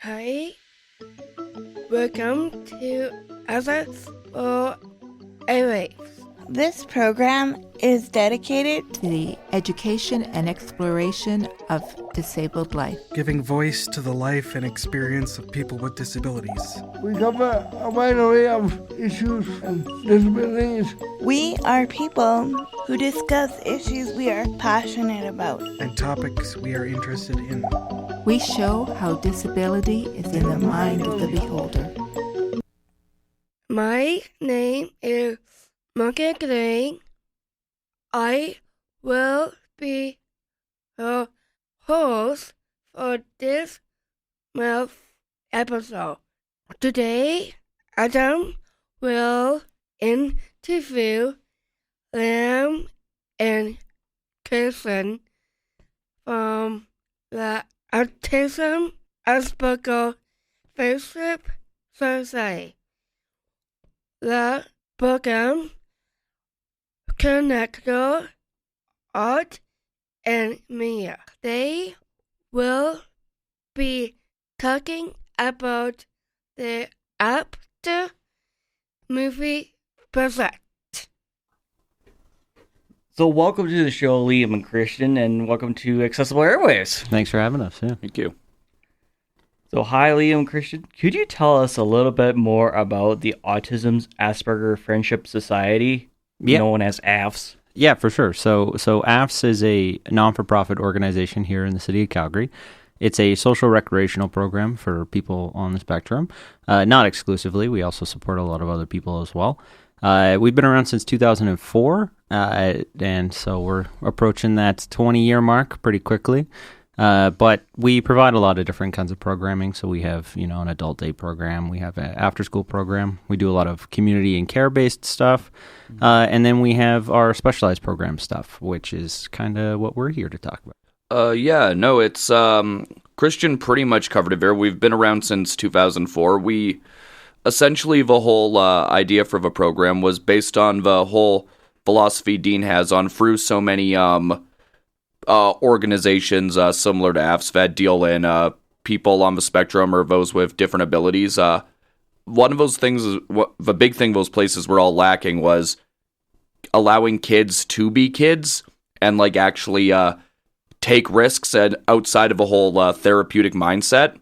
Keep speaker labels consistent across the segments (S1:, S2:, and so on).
S1: Hi, welcome to Others for Airwaves.
S2: This program is dedicated
S3: to the education and exploration of disabled life,
S4: giving voice to the life and experience of people with disabilities.
S5: We cover a wide array of issues and disabilities.
S2: We are people who discuss issues we are passionate about
S4: and topics we are interested in.
S3: We show how disability is in the mind of the beholder.
S1: My name is Monkey Green. I will be the host for this month's episode. Today, Adam will interview Liam and Kirsten from the Autism Asperger Friendship Society. The program connects art and media. They will be talking about the After movie project.
S6: So welcome to the show, Liam and Christian, and welcome to Accessible Airwaves.
S7: Thanks for having us. Yeah.
S6: Thank you. So hi, Liam and Christian. Could you tell us a little bit more about the Autism's Asperger Friendship Society, known as AAFS?
S7: Yeah, for sure. So AAFS is a non-for-profit organization here in the city of Calgary. It's a social recreational program for people on the spectrum. Not exclusively. We also support a lot of other people as well. We've been around since 2004, and so we're approaching that 20-year mark pretty quickly. But we provide a lot of different kinds of programming. So we have, an adult day program. We have an after-school program. We do a lot of community and care-based stuff. And then we have our specialized program stuff, which is kind of what we're here to talk about.
S8: It's Christian pretty much covered it there. We've been around since 2004. Essentially, the whole idea for the program was based on the whole philosophy Dean has on through so many organizations similar to AAFS that deal in people on the spectrum or those with different abilities. One of those things, the big thing those places were all lacking was allowing kids to be kids and actually take risks and outside of a whole therapeutic mindset.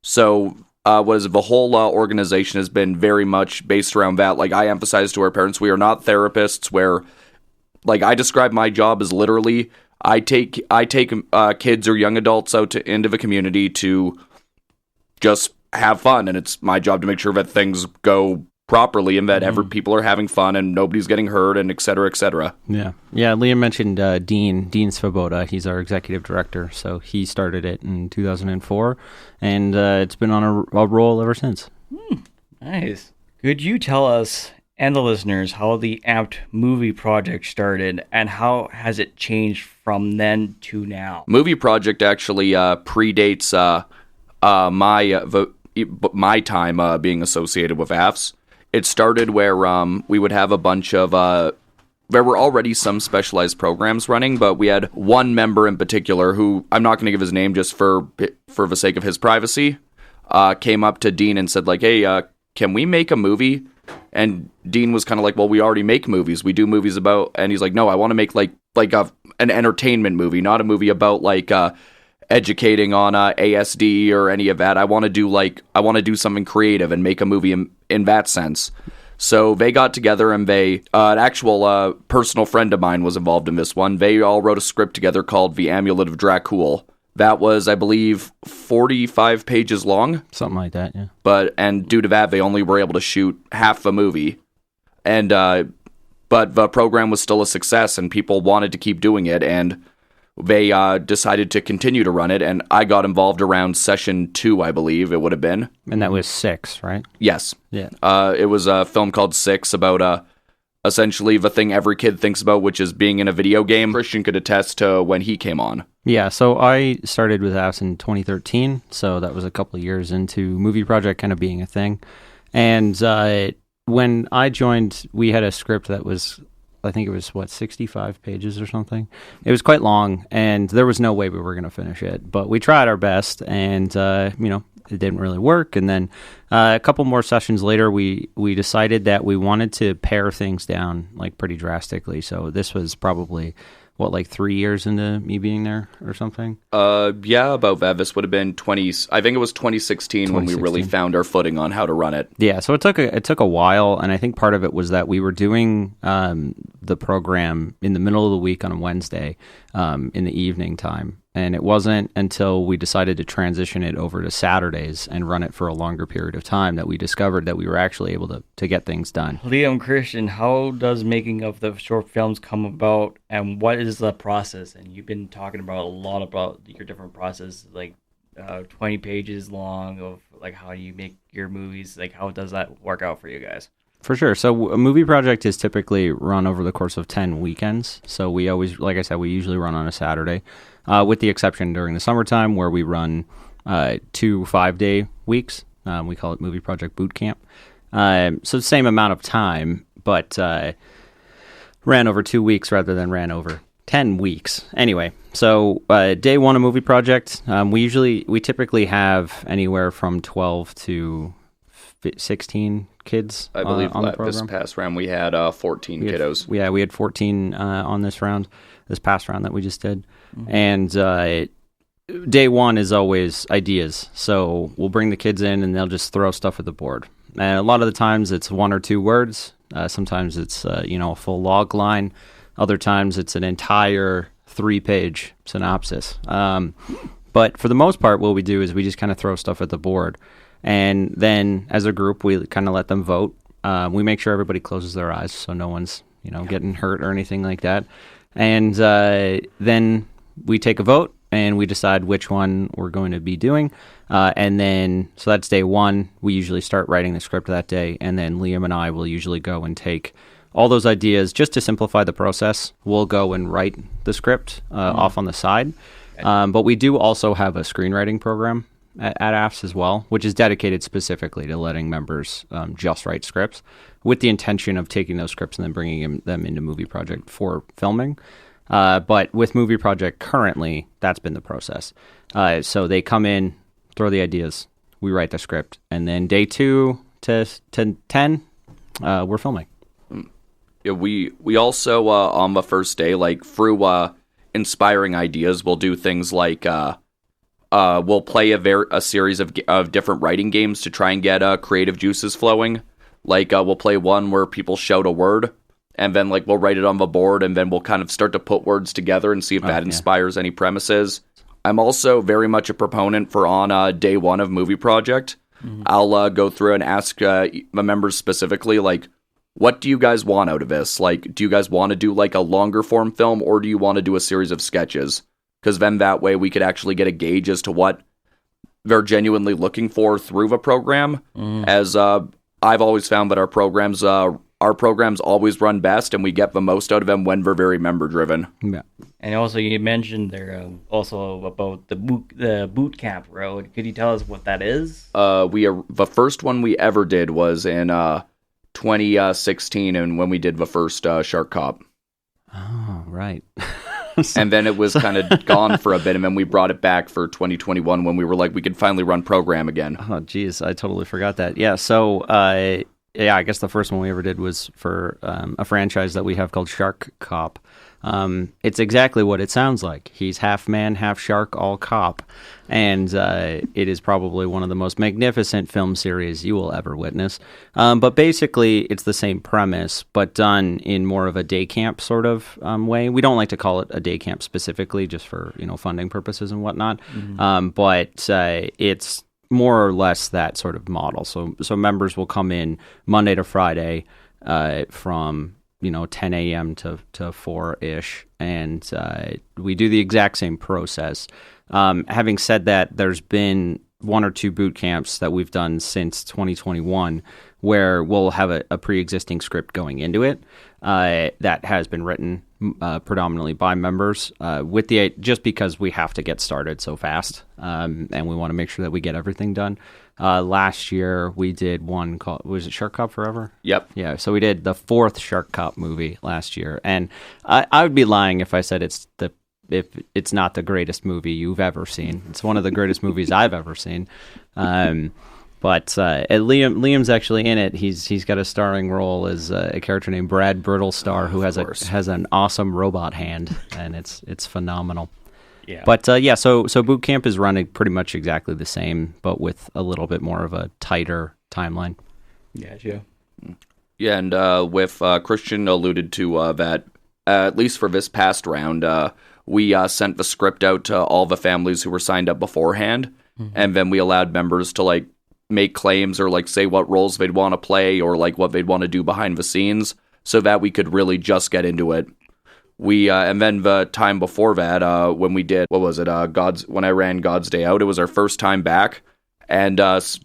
S8: So the whole organization has been very much based around that. I emphasize to our parents, we are not therapists where, I describe my job as literally, I take kids or young adults out into the community to just have fun, and it's my job to make sure that things go properly and that people are having fun and nobody's getting hurt and et cetera, et cetera.
S7: Yeah. Liam mentioned Dean Svoboda. He's our executive director, so he started it in 2004, and it's been on a roll ever since.
S6: Nice. Could you tell us and the listeners how the Apt movie project started and how has it changed from then to now?
S8: Movie project actually predates my time being associated with AAFS. It started where we would have a bunch of there were already some specialized programs running, but we had one member in particular who, I'm not going to give his name just for the sake of his privacy, came up to Dean and said hey, can we make a movie? And Dean was kind of well, we already make movies. We do movies about, and he's no, I want to make an entertainment movie, not a movie about educating on ASD or any of that. I want to do something creative and make a movie in that sense. So they got together and an actual personal friend of mine was involved in this one. They all wrote a script together called The Amulet of Dracul. That was, I believe, 45 pages long.
S7: Something like that, yeah.
S8: And due to that, they only were able to shoot half the movie. And but the program was still a success, and people wanted to keep doing it, and they decided to continue to run it, and I got involved around session 2, I believe it would have been.
S7: And that was 6, right?
S8: Yes.
S7: Yeah.
S8: It was a film called 6 about essentially the thing every kid thinks about, which is being in a video game. Christian could attest to when he came on.
S7: Yeah, so I started with AAFS in 2013, so that was a couple of years into Movie Project kind of being a thing. And when I joined, we had a script that was, I think it was, 65 pages or something. It was quite long, and there was no way we were going to finish it. But we tried our best, and, it didn't really work. And then a couple more sessions later, we decided that we wanted to pare things down like pretty drastically. So this was probably like 3 years into me being there or something?
S8: Yeah, about that. This would have been I think it was 2016 when we really found our footing on how to run it.
S7: Yeah, so it took a while, and I think part of it was that we were doing the program in the middle of the week on a Wednesday in the evening time. And it wasn't until we decided to transition it over to Saturdays and run it for a longer period of time that we discovered that we were actually able to get things done.
S6: Liam, Christian, how does making of the short films come about, and what is the process? And you've been talking about a lot about your different process, like 20 pages long of like how you make your movies. Like, how does that work out for you guys?
S7: For sure. So a movie project is typically run over the course of 10 weekends. So we always, like I said, we usually run on a Saturday, with the exception during the summertime where we run 2 5-day weeks. We call it Movie Project Boot Camp. So the same amount of time, but ran over 2 weeks rather than ran over 10 weeks. Anyway, so day one of Movie Project, we typically have anywhere from 12 to 16 kids.
S8: I believe
S7: on the program.
S8: This past round we had 14 kiddos.
S7: We had 14 on this past round that we just did. Mm-hmm. And day one is always ideas. So we'll bring the kids in and they'll just throw stuff at the board. And a lot of the times it's 1 or 2 words. Sometimes it's a full log line. Other times it's an entire 3-page synopsis. But for the most part, what we do is we just kind of throw stuff at the board. And then as a group, we kind of let them vote. We make sure everybody closes their eyes so no one's, getting hurt or anything like that. And then we take a vote and we decide which one we're going to be doing. And then, so that's day one. We usually start writing the script that day. And then Liam and I will usually go and take all those ideas just to simplify the process. We'll go and write the script off on the side. But we do also have a screenwriting program at AAFS as well, which is dedicated specifically to letting members just write scripts with the intention of taking those scripts and then bringing them into Movie Project for filming. But with Movie Project currently, that's been the process. So they come in, throw the ideas, we write the script, and then day 2 to 10, we're filming.
S8: Yeah, we also, on the first day, like through inspiring ideas, we'll do things like we'll play a series of different writing games to try and get creative juices flowing. Like we'll play one where people shout a word, and then like we'll write it on the board, and then we'll kind of start to put words together and see if that inspires any premises. I'm also very much a proponent for on day one of Movie Project. Mm-hmm. I'll go through and ask the members specifically, like, what do you guys want out of this? Like, do you guys want to do like a longer form film, or do you want to do a series of sketches? Because then that way we could actually get a gauge as to what they're genuinely looking for through the program. As I've always found that our programs always run best, and we get the most out of them when they're very member driven.
S7: Yeah.
S6: And also, you mentioned there also about the boot camp road. Could you tell us what that is?
S8: The first one we ever did was in 2016, and when we did the first Shark Cop.
S7: Oh, right.
S8: And then it was kind of gone for a bit, and then we brought it back for 2021 when we were like, we could finally run program again.
S7: Oh, geez, I totally forgot that. Yeah, so I guess the first one we ever did was for a franchise that we have called Shark Cop. It's exactly what it sounds like. He's half man, half shark, all cop. And it is probably one of the most magnificent film series you will ever witness. But basically, it's the same premise, but done in more of a day camp sort of way. We don't like to call it a day camp specifically, just for funding purposes and whatnot. Mm-hmm. But it's more or less that sort of model. So members will come in Monday to Friday from 10 a.m. to 4-ish, and we do the exact same process. Having said that, there's been 1 or 2 boot camps that we've done since 2021 where we'll have a pre-existing script going into it that has been written predominantly by members just because we have to get started so fast, and we want to make sure that we get everything done. Last year we did one called, was it Shark Cop Forever?
S8: Yep.
S7: Yeah, so we did the 4th Shark Cop movie last year, and I would be lying if I said it's the if it's not the greatest movie you've ever seen. It's one of the greatest movies I've ever seen. But Liam's actually in it. He's got a starring role as a character named Brad Birtlestar, who has an awesome robot hand, and it's phenomenal.
S6: Yeah.
S7: But so boot camp is running pretty much exactly the same, but with a little bit more of a tighter timeline.
S6: Gotcha.
S8: Yeah, and with Christian alluded to that, at least for this past round, we sent the script out to all the families who were signed up beforehand, and then we allowed members to like make claims or like say what roles they'd want to play or like what they'd want to do behind the scenes, so that we could really just get into it. We and then the time before that, when we did when I ran God's Day Out, it was our first time back, and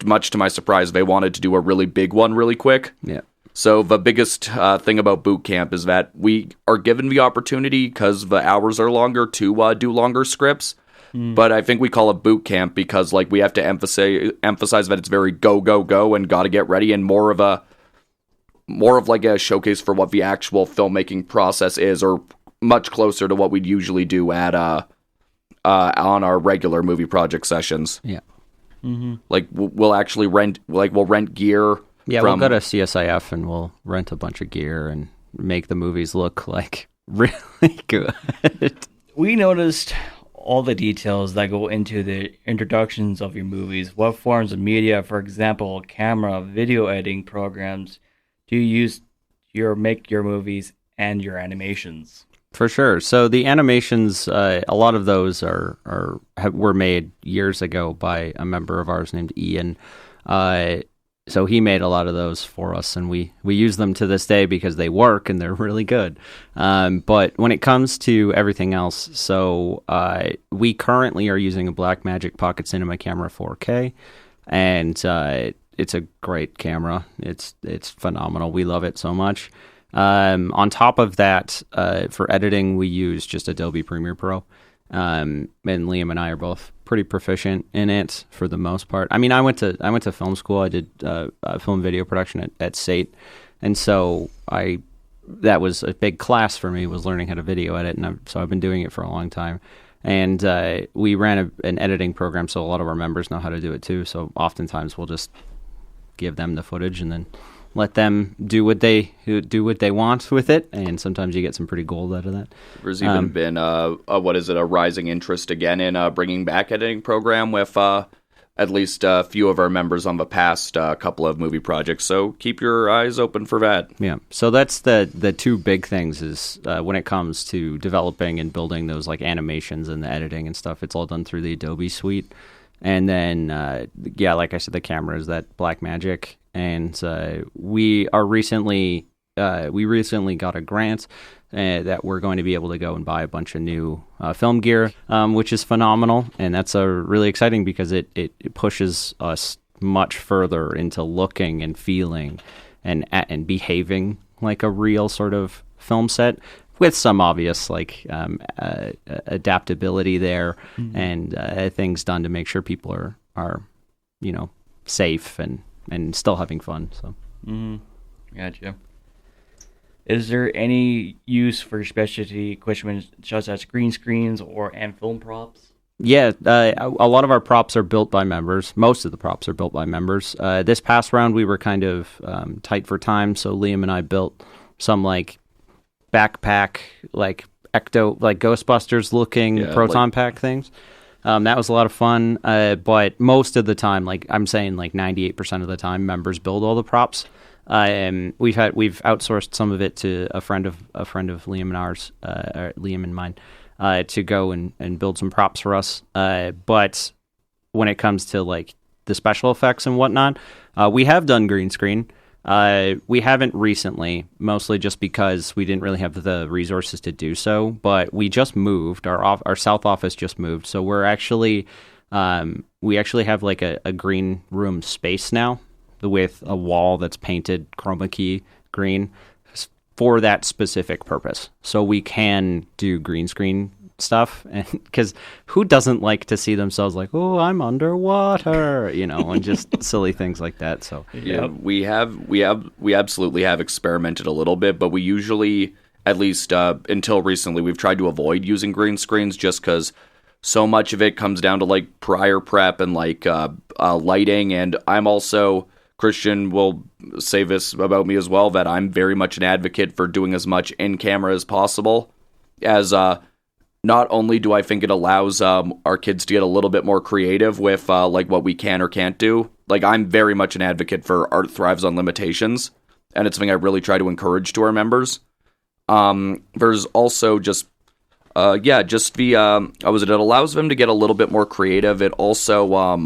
S8: much to my surprise, they wanted to do a really big one really quick.
S7: Yeah.
S8: So the biggest thing about boot camp is that we are given the opportunity, because the hours are longer, to do longer scripts. But I think we call it boot camp because like we have to emphasize that it's very go go go and got to get ready, and more of like a showcase for what the actual filmmaking process is, or much closer to what we'd usually do at on our regular movie project sessions.
S7: Yeah.
S8: Like we'll actually rent gear.
S7: Yeah, we'll go to CSIF and we'll rent a bunch of gear and make the movies look like really good.
S6: We noticed all the details that go into the introductions of your movies. What forms of media, for example, camera, video editing programs, do you use make your movies and your animations?
S7: For sure. So the animations, a lot of those were made years ago by a member of ours named Ian. So he made a lot of those for us, and we use them to this day because they work and they're really good. But when it comes to everything else, so we currently are using a Blackmagic Pocket Cinema Camera 4K, and it's a great camera. It's phenomenal. We love it so much. On top of that, for editing, we use just Adobe Premiere Pro. And Liam and I are both pretty proficient in it for the most part. I mean, I went to film school. I did film video production at SAIT, and so that was a big class for me, was learning how to video edit, and so I've been doing it for a long time. And we ran an editing program, so a lot of our members know how to do it too. So oftentimes we'll just give them the footage and then let them do what they want with it, and sometimes you get some pretty gold out of that.
S8: There's even been a rising interest again in bringing back editing program with at least a few of our members on the past couple of movie projects. So keep your eyes open for that.
S7: Yeah. So that's the two big things is when it comes to developing and building those like animations and the editing and stuff. It's all done through the Adobe suite, and then like I said, the camera is that Blackmagic. And we recently got a grant that we're going to be able to go and buy a bunch of new film gear, which is phenomenal. And that's really exciting because it pushes us much further into looking and feeling and behaving like a real sort of film set, with some obvious like adaptability there, and things done to make sure people are safe and still having fun. So,
S6: Gotcha. Is there any use for specialty equipment such as green screens and film props?
S7: Yeah, a lot of our props are built by members. Most of the props are built by members. This past round, we were kind of tight for time, so Liam and I built some like backpack, like Ghostbusters looking proton pack things. That was a lot of fun, but most of the time, like I'm saying, like 98% of the time, members build all the props. And we've outsourced some of it to a friend of Liam and ours, Liam and mine, to go and build some props for us. But when it comes to like the special effects and whatnot, we have done green screen. We haven't recently, mostly just because we didn't really have the resources to do so. But we just moved. Our south office just moved, so we're actually we actually have like a green room space now with a wall that's painted chroma key green for that specific purpose. So we can do green screen stuff, and because who doesn't like to see themselves like, oh, I'm underwater, and just silly things like that. So
S8: yeah, we absolutely have experimented a little bit, but we usually at least until recently, we've tried to avoid using green screens just because so much of it comes down to like prior prep and like lighting. And I'm also, Christian will say this about me as well, that I'm very much an advocate for doing as much in camera as possible, as not only do I think it allows our kids to get a little bit more creative with like what we can or can't do. Like, I'm very much an advocate for art thrives on limitations, and it's something I really try to encourage to our members. There's also just it allows them to get a little bit more creative. It also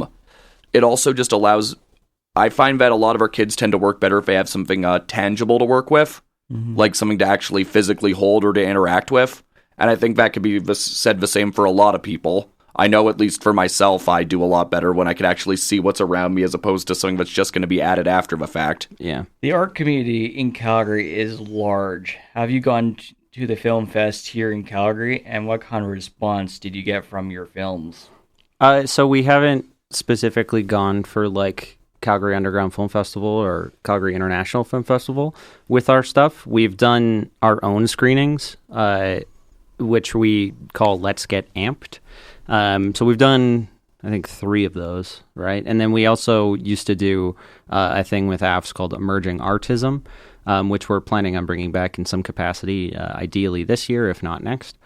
S8: just allows, I find that a lot of our kids tend to work better if they have something tangible to work with, like something to actually physically hold or to interact with. And I think that could be said the same for a lot of people. I know, at least for myself, I do a lot better when I can actually see what's around me as opposed to something that's just going to be added after the fact.
S7: Yeah.
S6: The art community in Calgary is large. Have you gone to the film fest here in Calgary, and what kind of response did you get from your films?
S7: So we haven't specifically gone for like Calgary Underground Film Festival or Calgary International Film Festival with our stuff. We've done our own screenings, which we call Let's Get Amped. So we've done, I think, 3 of those, right? And then we also used to do a thing with AAFS called Emerging Autism, which we're planning on bringing back in some capacity, ideally this year, if not next,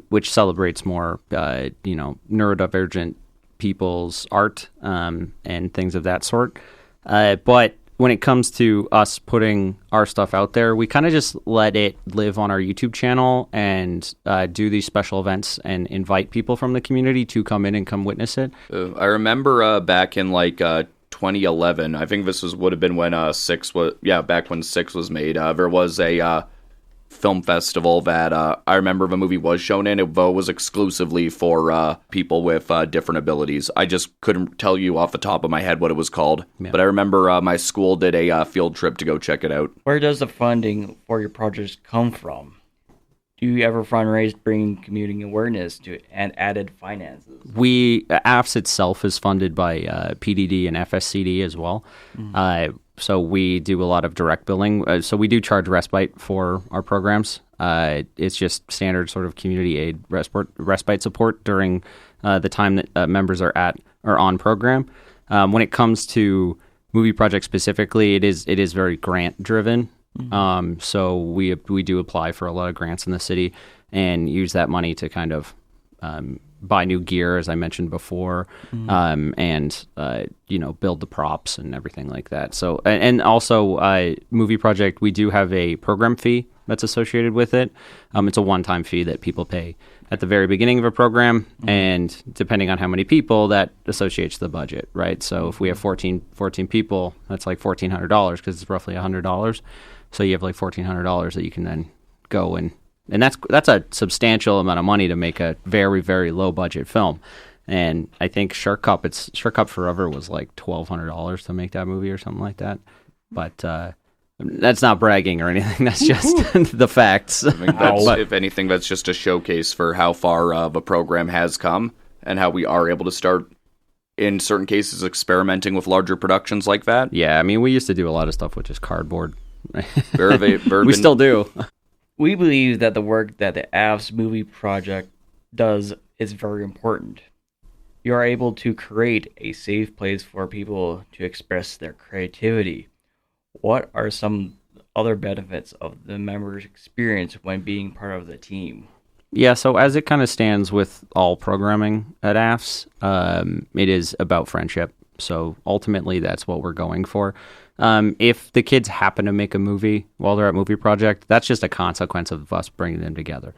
S7: which celebrates more, neurodivergent people's art and things of that sort. But when it comes to us putting our stuff out there, we kind of just let it live on our YouTube channel and do these special events and invite people from the community to come in and come witness it.
S8: I remember back in like 2011, I think would have been when back when 6 was made. There was a film festival that I remember the movie was shown in. It was exclusively for people with different abilities. I just couldn't tell you off the top of my head what it was called. Yeah. But I remember my school did a field trip to go check it out.
S6: Where does the funding for your projects come from? Do you ever fundraise bringing community awareness to and added finances?
S7: AAFS itself is funded by PDD and FSCD as well. So we do a lot of direct billing. So we do charge respite for our programs. It's just standard sort of community aid respite support during the time that members are on program. When it comes to movie projects specifically, it is very grant driven. So we do apply for a lot of grants in the city and use that money to kind of buy new gear, as I mentioned before, and build the props and everything like that. So and also movie project, we do have a program fee that's associated with it. It's a one-time fee that people pay at the very beginning of a program, and depending on how many people, that associates the budget, right? So if we have 14 people, that's like $1,400 because it's roughly $100. So you have like $1,400 that you can then go and that's a substantial amount of money to make a very, very low budget film. And I think Shark Cup Forever was like $1,200 to make that movie or something like that. But that's not bragging or anything. That's just the facts.
S8: I think if anything, that's just a showcase for how far the program has come and how we are able to start, in certain cases, experimenting with larger productions like that.
S7: Yeah, I mean, we used to do a lot of stuff with just cardboard.
S8: We
S7: still do.
S6: We believe that the work that the AAFS movie project does is very important. You are able to create a safe place for people to express their creativity. What are some other benefits of the members' experience when being part of the team?
S7: Yeah, so as it kind of stands with all programming at AAFS, it is about friendship. So ultimately, that's what we're going for. If the kids happen to make a movie while they're at Movie Project, that's just a consequence of us bringing them together.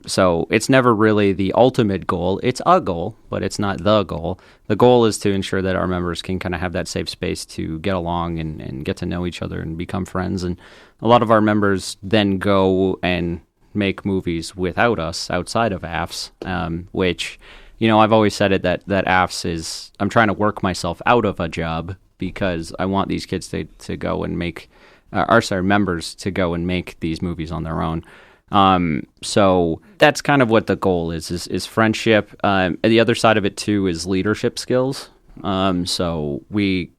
S7: So it's never really the ultimate goal. It's a goal, but it's not the goal. The goal is to ensure that our members can kind of have that safe space to get along and get to know each other and become friends. And a lot of our members then go and make movies without us outside of AAFS, which, I've always said it that AAFS is, I'm trying to work myself out of a job because I want these kids to go and make, members to go and make these movies on their own. So that's kind of what the goal is friendship. The other side of it too is leadership skills. So we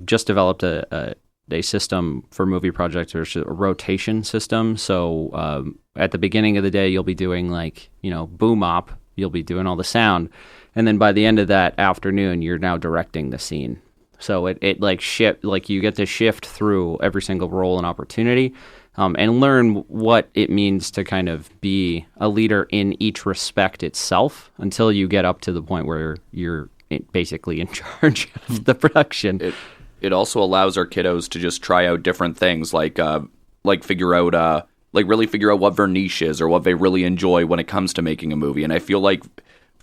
S7: just developed a a system for movie projects, or a rotation system. So at the beginning of the day, you'll be doing like, boom op, you'll be doing all the sound. And then by the end of that afternoon, you're now directing the scene. So it like shift, like you get to shift through every single role and opportunity, and learn what it means to kind of be a leader in each respect itself until you get up to the point where you're basically in charge of the production.
S8: It also allows our kiddos to just try out different things, like figure out really figure out what their niche is or what they really enjoy when it comes to making a movie. And I feel like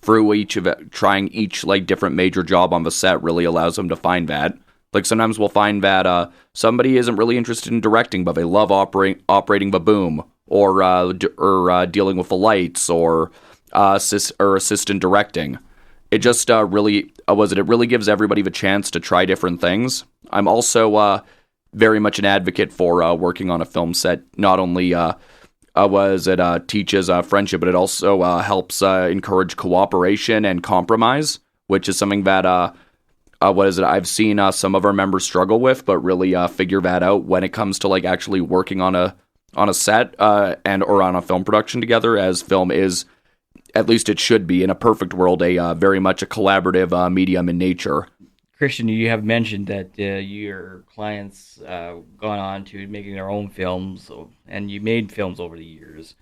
S8: through trying each like different major job on the set really allows them to find that. Like sometimes we'll find that somebody isn't really interested in directing, but they love operating the boom or dealing with the lights or assistant directing. It just it really gives everybody the chance to try different things. I'm also very much an advocate for working on a film set. Not only teaches friendship, but it also helps encourage cooperation and compromise, which is something that I've seen some of our members struggle with, but really figure that out when it comes to like actually working on a set or on a film production together, as film is, at least it should be in a perfect world, very much a collaborative medium in nature.
S6: Christian, you have mentioned that your clients gone on to making their own films, and you made films over the years.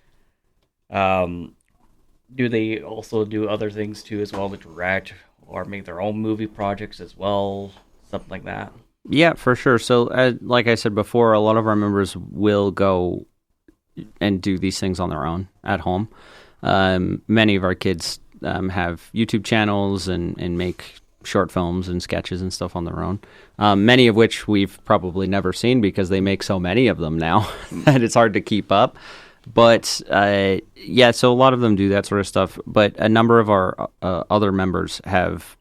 S6: Do they also do other things too as well, to direct or make their own movie projects as well, something like that?
S7: Yeah, for sure. So like I said before, a lot of our members will go and do these things on their own at home. Many of our kids have YouTube channels and make short films and sketches and stuff on their own, many of which we've probably never seen because they make so many of them now that it's hard to keep up. But so a lot of them do that sort of stuff. But a number of our other members have.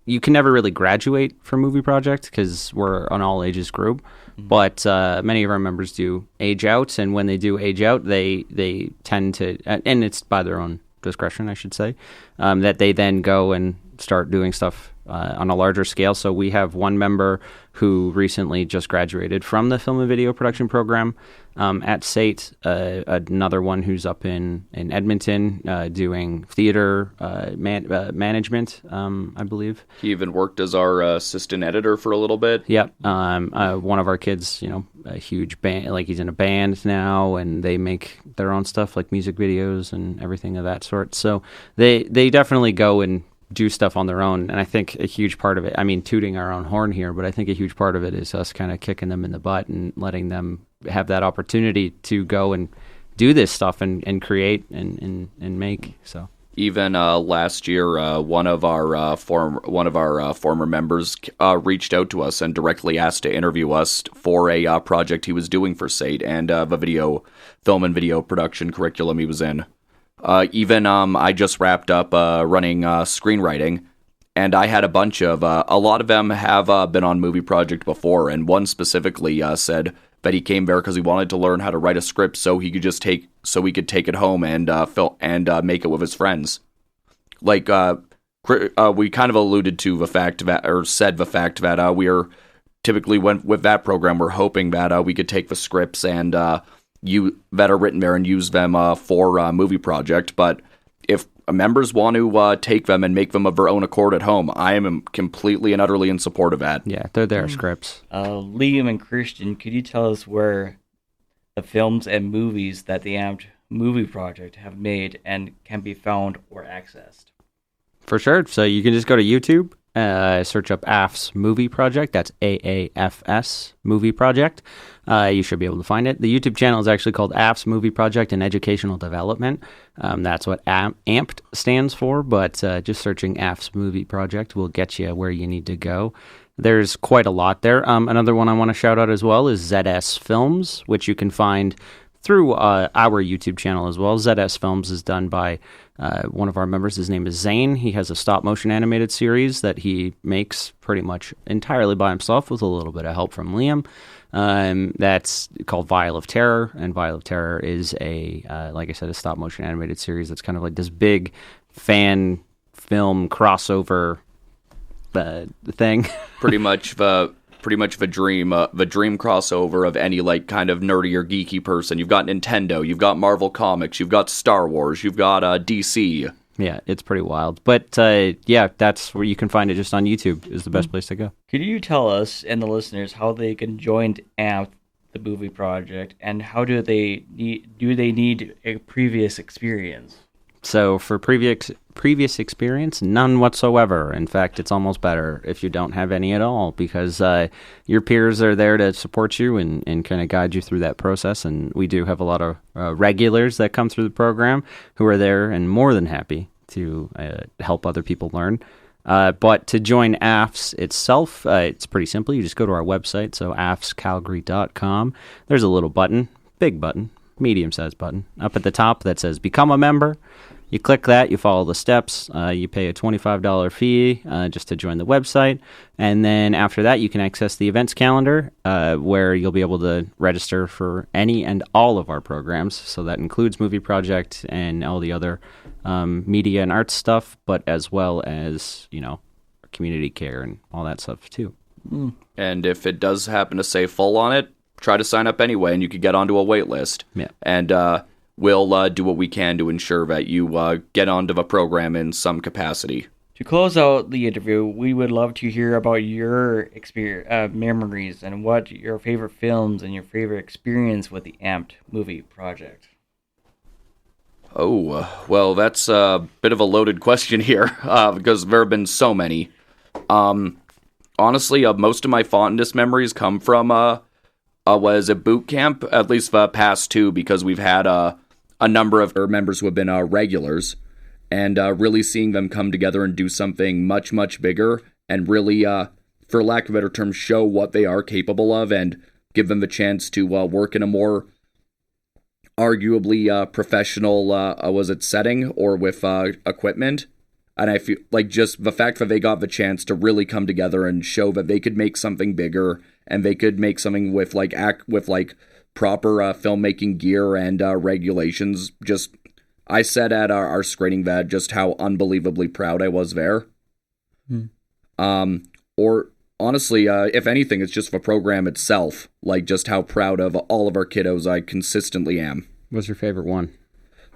S7: You can never really graduate from movie project because we're an all ages group. But many of our members do age out, and when they do age out, they tend to, and it's by their own discretion, I should say, that they then go and start doing stuff on a larger scale. So we have one member who recently just graduated from the film and video production program at SAIT, another one who's up in Edmonton doing theater management, I believe.
S8: He even worked as our assistant editor for a little bit.
S7: Yep. One of our kids, a huge band, like he's in a band now, and they make their own stuff like music videos and everything of that sort. So they definitely go and do stuff on their own. And I think a huge part of it, I mean, tooting our own horn here, but I think a huge part of it is us kind of kicking them in the butt and letting them have that opportunity to go and do this stuff and create and make. So
S8: even last year, one of our former members reached out to us and directly asked to interview us for a project he was doing for SAIT and the film and video production curriculum he was in. I just wrapped up running screenwriting, and I had a lot of them have been on movie project before, and one specifically said that he came there because he wanted to learn how to write a script so he could take it home and make it with his friends. Like we kind of alluded to the fact that we are typically with that program, we're hoping that we could take the scripts and that are written there and use them for a movie project. But if members want to take them and make them of their own accord at home, I am completely and utterly in support of that.
S7: Yeah, they're their scripts.
S6: Liam and Christian, could you tell us where the films and movies that the AMPT movie project have made and can be found or accessed?
S7: For sure. So you can just go to YouTube, search up AAFS Movie Project. That's AAFS Movie Project. You should be able to find it. The YouTube channel is actually called AAFS Movie Project and Educational Development. That's what AMPT stands for, but just searching AAFS Movie Project will get you where you need to go. There's quite a lot there. Another one I want to shout out as well is ZS Films, which you can find through our YouTube channel as well. ZS Films is done by one of our members. His name is Zane. He has a stop-motion animated series that he makes pretty much entirely by himself with a little bit of help from Liam. That's called Vial of Terror, and Vial of Terror is like I said, a stop-motion animated series that's kind of like this big fan film crossover thing.
S8: pretty much pretty much the dream crossover of any like kind of nerdy or geeky person. You've got Nintendo, you've got Marvel Comics, you've got Star Wars, you've got DC.
S7: Yeah, it's pretty wild. But yeah, that's where you can find it. Just on YouTube is the best place to go.
S6: Could you tell us and the listeners how they can join AMP, the movie project, and how do they need a previous experience?
S7: So for previous experience, none whatsoever. In fact, it's almost better if you don't have any at all, because your peers are there to support you and kind of guide you through that process. And we do have a lot of regulars that come through the program who are there and more than happy to help other people learn. But to join AAFS itself, it's pretty simple. You just go to our website, so aafscalgary.com. There's a little button, big button, medium-sized button, up at the top that says Become a Member. You click that, you follow the steps, you pay a $25 fee just to join the website, and then after that you can access the events calendar where you'll be able to register for any and all of our programs. So that includes Movie Project and all the other media and arts stuff, but as well as, community care and all that stuff too.
S8: And if it does happen to say full on it, try to sign up anyway, and you could get onto a wait list.
S7: Yeah.
S8: And we'll do what we can to ensure that you get onto the program in some capacity.
S6: To close out the interview, we would love to hear about your experience, memories, and what your favorite films and your favorite experience with the AMPed movie project.
S8: Oh, well, that's a bit of a loaded question here, because there have been so many. Honestly, most of my fondest memories come from was at boot camp, at least the past two, because we've had a number of members who have been regulars, and really seeing them come together and do something much, much bigger, and really, for lack of a better term, show what they are capable of, and give them the chance to work in a more arguably professional setting or with equipment. And I feel like just the fact that they got the chance to really come together and show that they could make something bigger, and they could make something with proper filmmaking gear and regulations. Just, I said at our screening that just how unbelievably proud I was there. Or honestly, if anything, it's just the program itself. Like just how proud of all of our kiddos I consistently am.
S7: What's your favorite one?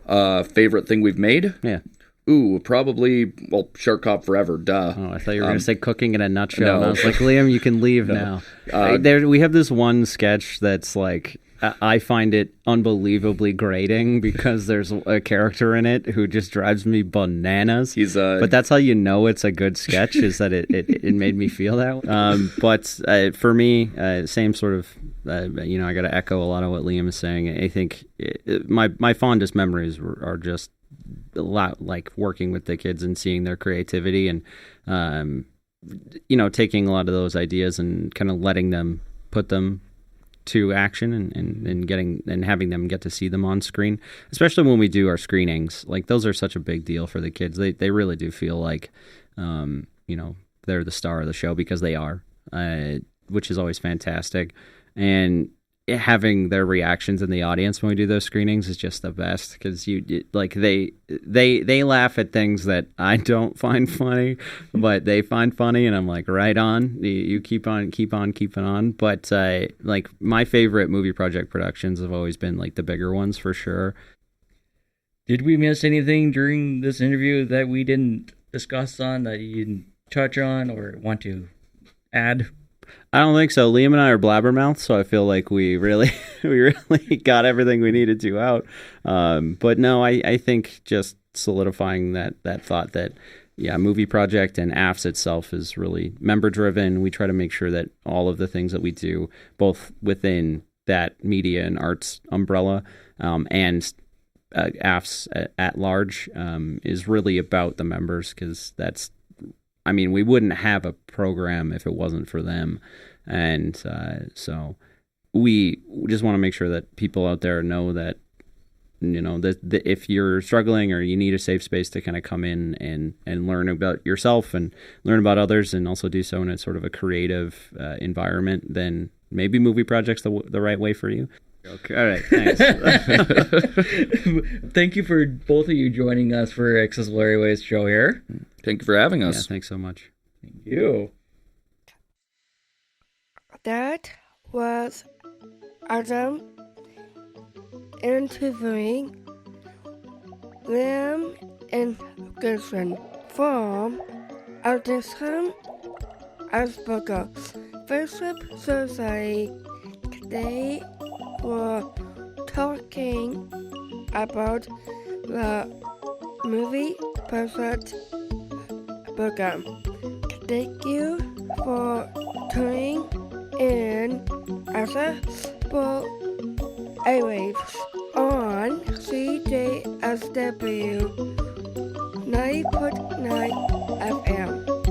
S8: Favorite thing we've made?
S7: Yeah.
S8: Ooh, probably, Shark Cop Forever, duh.
S7: Oh, I thought you were going to say Cooking in a Nutshell.
S8: No.
S7: And I was like, Liam, you can leave now. We have this one sketch that's like, I find it unbelievably grating because there's a character in it who just drives me bananas. But that's how you know it's a good sketch, is that it made me feel that way. But for me, same sort of, I got to echo a lot of what Liam is saying. I think my fondest memories are just a lot like working with the kids and seeing their creativity and, taking a lot of those ideas and kind of letting them put them to action and having them get to see them on screen, especially when we do our screenings. Like those are such a big deal for the kids. They really do feel like, they're the star of the show, because they are, which is always fantastic. And having their reactions in the audience when we do those screenings is just the best, because they laugh at things that I don't find funny, but they find funny, and I'm like, right on, you keep on keeping on. But my favorite movie project productions have always been like the bigger ones, for sure.
S6: Did we miss anything during this interview that we didn't discuss on, that you didn't touch on or want to add?
S7: I don't think so. Liam and I are blabbermouths, so I feel like we really got everything we needed to out. But no, I think just solidifying that thought that, Movie Project and AAFS itself is really member-driven. We try to make sure that all of the things that we do, both within that media and arts umbrella and AAFS at large, is really about the members, because we wouldn't have a program if it wasn't for them. And so we just want to make sure that people out there know that, that if you're struggling or you need a safe space to kind of come in and learn about yourself and learn about others, and also do so in a sort of a creative environment, then maybe Movie Project's the right way for you. Okay. All right. Thanks.
S6: Thank you for both of you joining us for Accessible Airwaves show here.
S8: Thank you for having us.
S7: Yeah, thanks so much.
S6: Thank you.
S1: That was Autism interviewing Liam and Gerson from Autism Asperger Friendship Society. They were talking about the movie Perfect Burger. Thank you for tuning in for Airwaves on CJSW 9.9 FM.